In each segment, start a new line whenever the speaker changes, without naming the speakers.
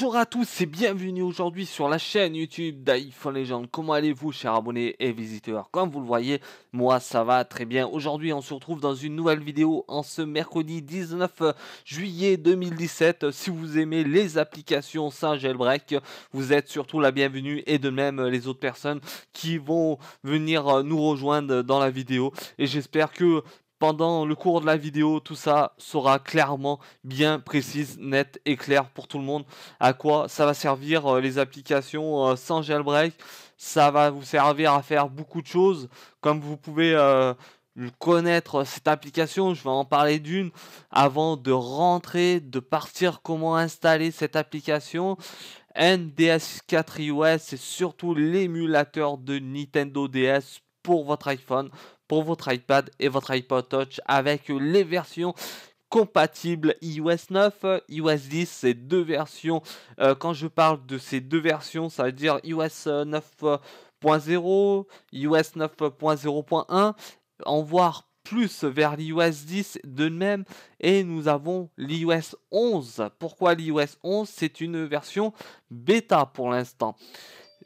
Bonjour à tous et bienvenue aujourd'hui sur la chaîne YouTube d'iPhone Legend. Comment allez-vous, chers abonnés et visiteurs? Comme vous le voyez, moi ça va très bien. Aujourd'hui, on se retrouve dans une nouvelle vidéo en ce mercredi 19 juillet 2017. Si vous aimez les applications sans jailbreak, vous êtes surtout la bienvenue et de même les autres personnes qui vont venir nous rejoindre dans la vidéo. Et j'espère que pendant le cours de la vidéo, tout ça sera clairement bien précise, nette et clair pour tout le monde. À quoi ça va servir les applications sans jailbreak? Ça va vous servir à faire beaucoup de choses. Comme vous pouvez connaître cette application, je vais en parler d'une. Avant de rentrer, de partir, comment installer cette application. NDS4 iOS, c'est surtout l'émulateur de Nintendo DS pour votre iPhone, pour votre iPad et votre iPod Touch avec les versions compatibles iOS 9, iOS 10, ces deux versions. Quand je parle de ces deux versions, ça veut dire iOS 9.0, iOS 9.0.1, en voir plus vers l'iOS 10 de même, et nous avons l'iOS 11. Pourquoi l'iOS 11? C'est une version bêta pour l'instant.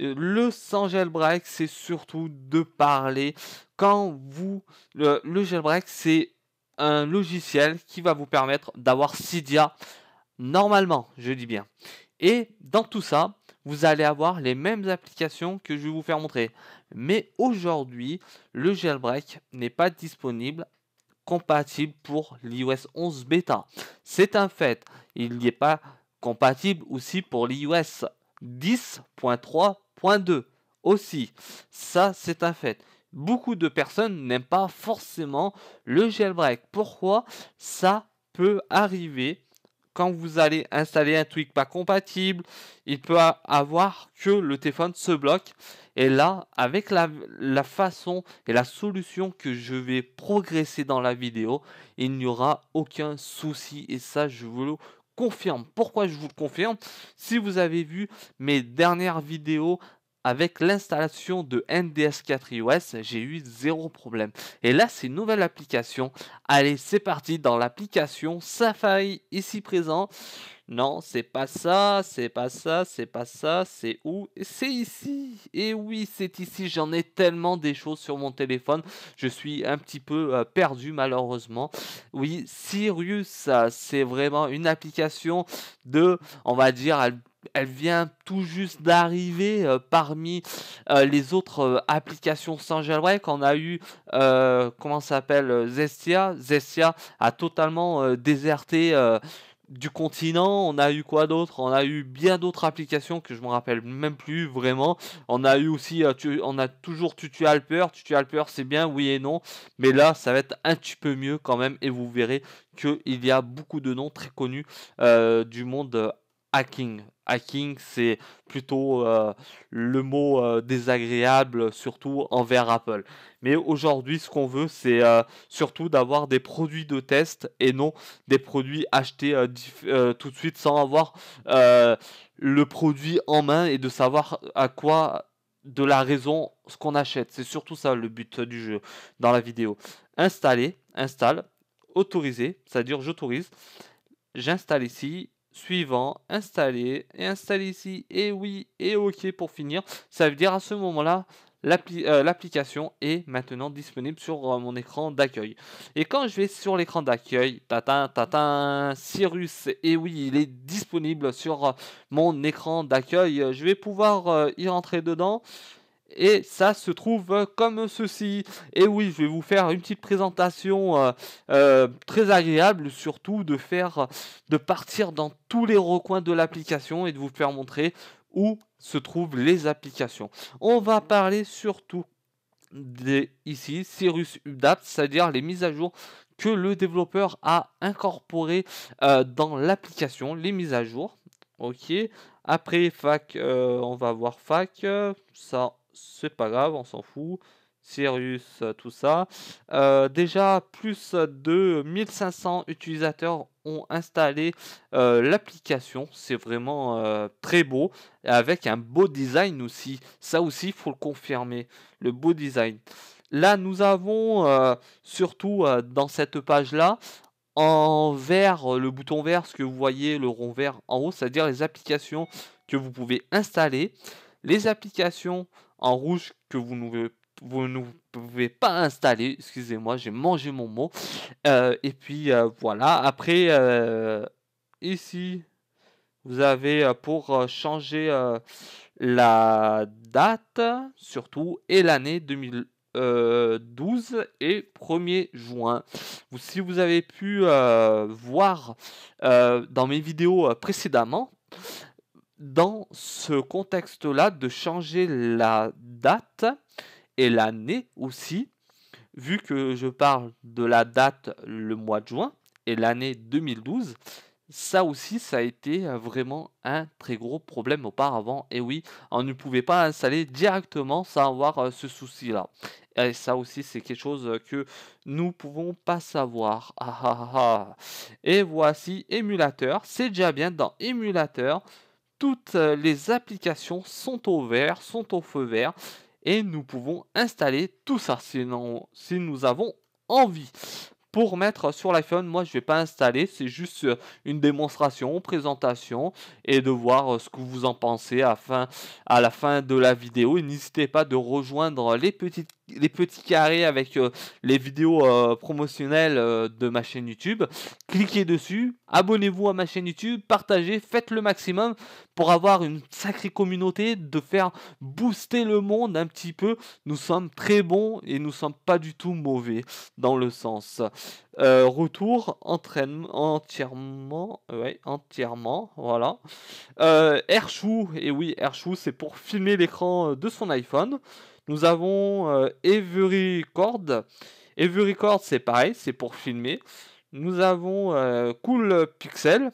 Le sans jailbreak, c'est surtout de parler quand vous... Le jailbreak, c'est un logiciel qui va vous permettre d'avoir Cydia normalement, je dis bien. Et dans tout ça, vous allez avoir les mêmes applications que je vais vous faire montrer. Mais aujourd'hui, le jailbreak n'est pas disponible, compatible pour l'iOS 11 bêta. C'est un fait. Il n'y est pas compatible aussi pour l'iOS 10.3.2 aussi. Ça, c'est un fait. Beaucoup de personnes n'aiment pas forcément le jailbreak. Pourquoi? Ça peut arriver quand vous allez installer un tweak pas compatible. Il peut avoir que le téléphone se bloque. Et là, avec la façon et la solution que je vais progresser dans la vidéo, il n'y aura aucun souci. Et ça, je vous le confirme. Pourquoi je vous le confirme? Si vous avez vu mes dernières vidéos avec l'installation de NDS4 iOS, j'ai eu zéro problème. Et là, c'est une nouvelle application. Allez, c'est parti dans l'application Safari ici présent. Non, c'est pas ça, c'est pas ça, c'est pas ça, c'est où? C'est ici. Et oui, c'est ici. J'en ai tellement des choses sur mon téléphone. Je suis un petit peu perdu malheureusement. Oui, Sirius, c'est vraiment une application de, on va dire, elle vient tout juste d'arriver parmi les autres applications sans jailbreak. On a eu, comment ça s'appelle, Zestia. Zestia a totalement déserté du continent. On a eu quoi d'autre? On a eu bien d'autres applications que je me rappelle même plus vraiment. On a eu aussi, on a toujours Tutu Alper. Tutu Alper, c'est bien, oui et non. Mais là, ça va être un petit peu mieux quand même. Et vous verrez qu'il y a beaucoup de noms très connus du monde hacking. Hacking, c'est plutôt le mot désagréable, surtout envers Apple. Mais aujourd'hui, ce qu'on veut, c'est surtout d'avoir des produits de test et non des produits achetés tout de suite sans avoir le produit en main et de savoir à quoi de la raison ce qu'on achète. C'est surtout ça le but du jeu dans la vidéo. Installer, installe, autoriser, c'est-à-dire j'autorise, j'installe ici, suivant, installer, et installer ici, et oui, et ok pour finir. Ça veut dire à ce moment-là, l'application est maintenant disponible sur mon écran d'accueil. Et quand je vais sur l'écran d'accueil, tatin, tatin, Cyrus, et oui, il est disponible sur mon écran d'accueil. Je vais pouvoir y rentrer dedans. Et ça se trouve comme ceci. Et oui, je vais vous faire une petite présentation très agréable, surtout de partir dans tous les recoins de l'application et de vous faire montrer où se trouvent les applications. On va parler surtout ici, Cirrus Update, c'est-à-dire les mises à jour que le développeur a incorporées dans l'application, les mises à jour. Ok. Après fac, on va voir fac, ça c'est pas grave, on s'en fout. Sirius, tout ça. Déjà, plus de 1500 utilisateurs ont installé l'application. C'est vraiment très beau. Avec un beau design aussi. Ça aussi, il faut le confirmer. Le beau design. Là, nous avons surtout dans cette page-là, en vert, le bouton vert, ce que vous voyez, le rond vert en haut, c'est-à-dire les applications que vous pouvez installer. Les applications en rouge que vous ne pouvez pas installer. Excusez-moi, j'ai mangé mon mot. Et puis voilà. Après, ici, vous avez pour changer la date, surtout, et l'année 2012 et 1er juin. Si vous avez pu voir dans mes vidéos précédemment, dans ce contexte-là, de changer la date et l'année aussi, vu que je parle de la date le mois de juin et l'année 2012, ça aussi, ça a été vraiment un très gros problème auparavant. Et oui, on ne pouvait pas installer directement sans avoir ce souci-là. Et ça aussi, c'est quelque chose que nous pouvons pas savoir. Ah, ah, ah, ah. Et voici émulateur. C'est déjà bien dans émulateur. Toutes les applications sont au vert, sont au feu vert. Et nous pouvons installer tout ça sinon, si nous avons envie. Pour mettre sur l'iPhone, moi je vais pas installer, c'est juste une démonstration, présentation et de voir ce que vous en pensez à la fin de la vidéo. Et n'hésitez pas de rejoindre les petits carrés avec les vidéos promotionnelles de ma chaîne YouTube. Cliquez dessus, abonnez-vous à ma chaîne YouTube, partagez, faites le maximum pour avoir une sacrée communauté, de faire booster le monde un petit peu. Nous sommes très bons et nous sommes pas du tout mauvais dans le sens. Retour, entraînement, entièrement, ouais, entièrement, voilà. AirShoe, et oui, AirShoe, c'est pour filmer l'écran de son iPhone. Nous avons Every Record. Every Record, c'est pareil, c'est pour filmer. Nous avons Cool Pixel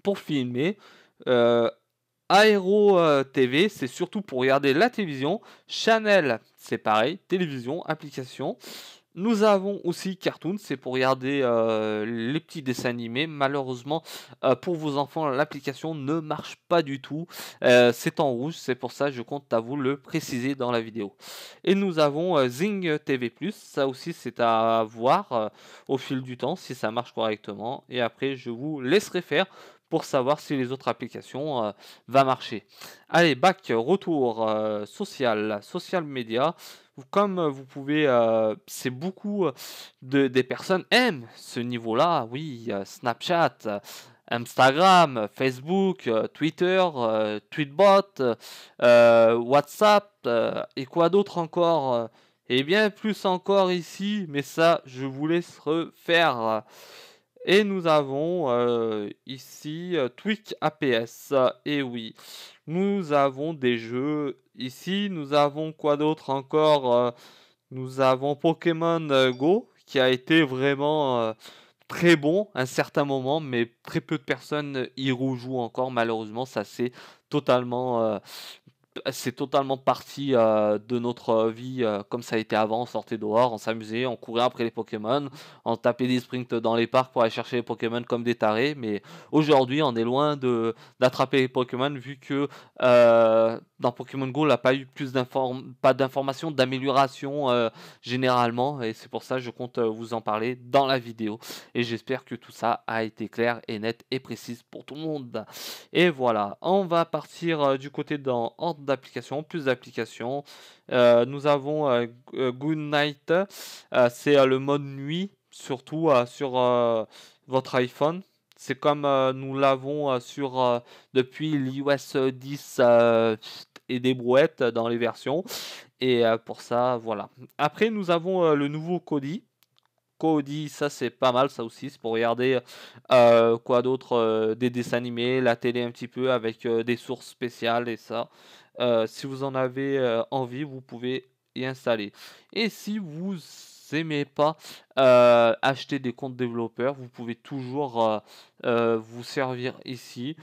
pour filmer. Aero TV, c'est surtout pour regarder la télévision. Channel, c'est pareil, télévision, application. Nous avons aussi Cartoon, c'est pour regarder les petits dessins animés. Malheureusement, pour vos enfants, l'application ne marche pas du tout. C'est en rouge, c'est pour ça que je compte à vous le préciser dans la vidéo. Et nous avons Zing TV+, ça aussi c'est à voir au fil du temps si ça marche correctement. Et après, je vous laisserai faire pour savoir si les autres applications vont marcher. Allez, back, retour, social media. Comme vous pouvez, c'est beaucoup des personnes aiment ce niveau-là, oui, Snapchat, Instagram, Facebook, Twitter, Tweetbot, WhatsApp, et quoi d'autre encore, et bien plus encore ici, mais ça, je vous laisse refaire. Et nous avons ici Tweak APS. Et oui, nous avons des jeux ici. Nous avons quoi d'autre encore nous avons Pokémon Go qui a été vraiment très bon à un certain moment, mais très peu de personnes y rejouent encore. Malheureusement, ça c'est totalement parti de notre vie comme ça a été avant. On sortait dehors, on s'amusait, on courait après les Pokémon, on tapait des sprints dans les parcs pour aller chercher les Pokémon comme des tarés. Mais aujourd'hui, on est loin d'attraper les Pokémon vu que dans Pokémon Go, on n'a pas eu pas d'informations, d'amélioration généralement. Et c'est pour ça que je compte vous en parler dans la vidéo. Et j'espère que tout ça a été clair et net et précis pour tout le monde. Et voilà, on va partir du côté dans ordre d'application, plus d'applications. Nous avons Good Night, c'est le mode nuit, surtout sur votre iPhone. C'est comme nous l'avons depuis l'iOS 10 et des brouettes dans les versions. Et pour ça, voilà. Après, nous avons le nouveau Kodi. Kodi, ça c'est pas mal, ça aussi, c'est pour regarder quoi d'autre, des dessins animés, la télé un petit peu avec des sources spéciales et ça. Si vous en avez envie, vous pouvez y installer. Et si vous aimez pas acheter des comptes développeurs, vous pouvez toujours vous servir ici.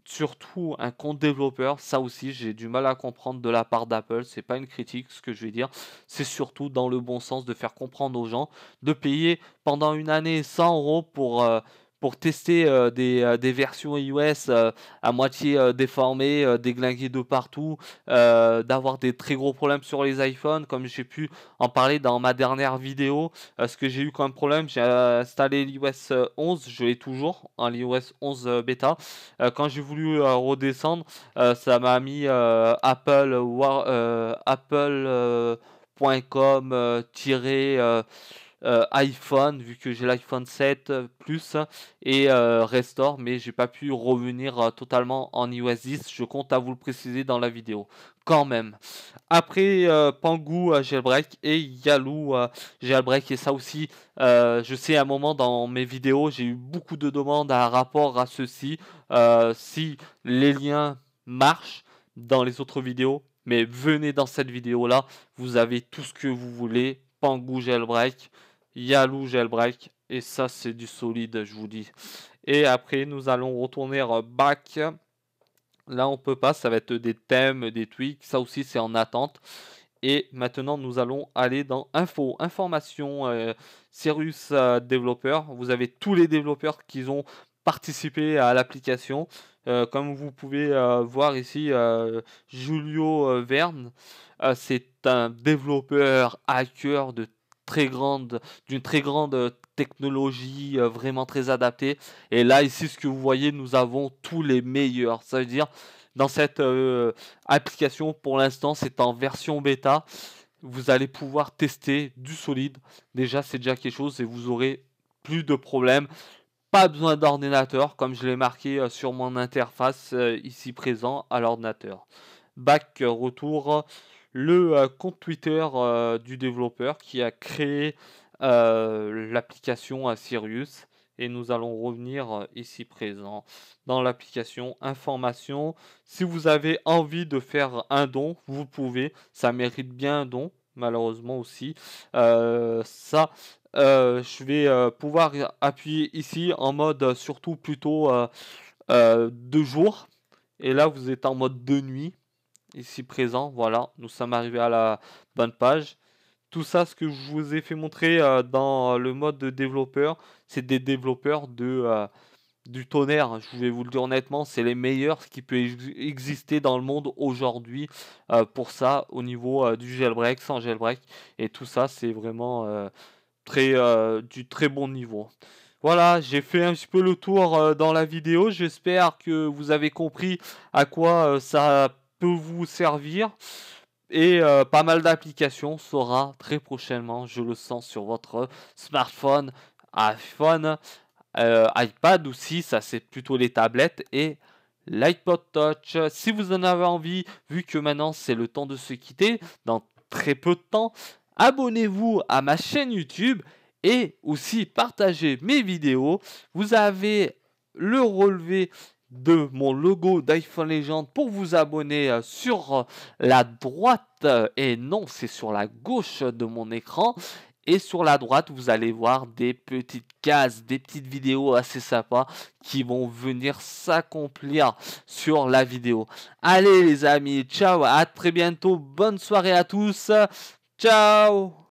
Surtout un compte développeur, ça aussi j'ai du mal à comprendre de la part d'Apple, c'est pas une critique ce que je vais dire, c'est surtout dans le bon sens de faire comprendre aux gens de payer pendant une année 100 € pour tester des versions iOS à moitié déformées, déglinguées de partout, d'avoir des très gros problèmes sur les iPhones, comme j'ai pu en parler dans ma dernière vidéo. Ce que j'ai eu comme problème, j'ai installé l'iOS 11, je l'ai toujours en l'iOS 11 bêta. Quand j'ai voulu redescendre, ça m'a mis apple.com iPhone, vu que j'ai l'iPhone 7 Plus et Restore, mais j'ai pas pu revenir totalement en iOS 10. Je compte à vous le préciser dans la vidéo quand même. Après Pangu jailbreak et Yaloo jailbreak, et ça aussi, je sais à un moment dans mes vidéos, j'ai eu beaucoup de demandes à rapport à ceci. Si les liens marchent dans les autres vidéos, mais venez dans cette vidéo là, vous avez tout ce que vous voulez. Pangu jailbreak, Yaloo jailbreak, et ça c'est du solide, je vous dis. Et après nous allons retourner back. Là on peut pas, ça va être des thèmes, des tweaks, ça aussi c'est en attente. Et maintenant nous allons aller dans information, Sirius développeur. Vous avez tous les développeurs qui ont participé à l'application. Comme vous pouvez voir ici, Julio Verne, c'est un développeur hacker d'une très grande technologie, vraiment très adaptée. Et là, ici, ce que vous voyez, nous avons tous les meilleurs. Ça veut dire, dans cette application, pour l'instant, c'est en version bêta. Vous allez pouvoir tester du solide. Déjà, c'est déjà quelque chose et vous aurez plus de problèmes. Pas besoin d'ordinateur, comme je l'ai marqué sur mon interface ici présent à l'ordinateur. Back, retour, le compte Twitter du développeur qui a créé l'application à Sirius. Et nous allons revenir ici présent dans l'application information. Si vous avez envie de faire un don, vous pouvez. Ça mérite bien un don, malheureusement aussi. Je vais pouvoir appuyer ici en mode surtout plutôt de jour. Et là, vous êtes en mode de nuit, ici présent. Voilà, nous sommes arrivés à la bonne page. Tout ça, ce que je vous ai fait montrer dans le mode de développeur, c'est des développeurs du tonnerre. Je vais vous le dire honnêtement, c'est les meilleurs qui peut exister dans le monde aujourd'hui pour ça, au niveau du jailbreak, sans jailbreak. Et tout ça, c'est vraiment du très bon niveau. Voilà, j'ai fait un petit peu le tour dans la vidéo. J'espère que vous avez compris à quoi ça peut vous servir. Et pas mal d'applications sera très prochainement, je le sens, sur votre smartphone, iPhone, iPad aussi, ça c'est plutôt les tablettes, et l'iPod Touch. Si vous en avez envie, vu que maintenant c'est le temps de se quitter, dans très peu de temps, abonnez-vous à ma chaîne YouTube et aussi partagez mes vidéos. Vous avez le relevé de mon logo d'iPhone Legend pour vous abonner sur la droite, et non, c'est sur la gauche de mon écran. Et sur la droite, vous allez voir des petites cases, des petites vidéos assez sympas qui vont venir s'accomplir sur la vidéo. Allez les amis, ciao, à très bientôt, bonne soirée à tous, ciao.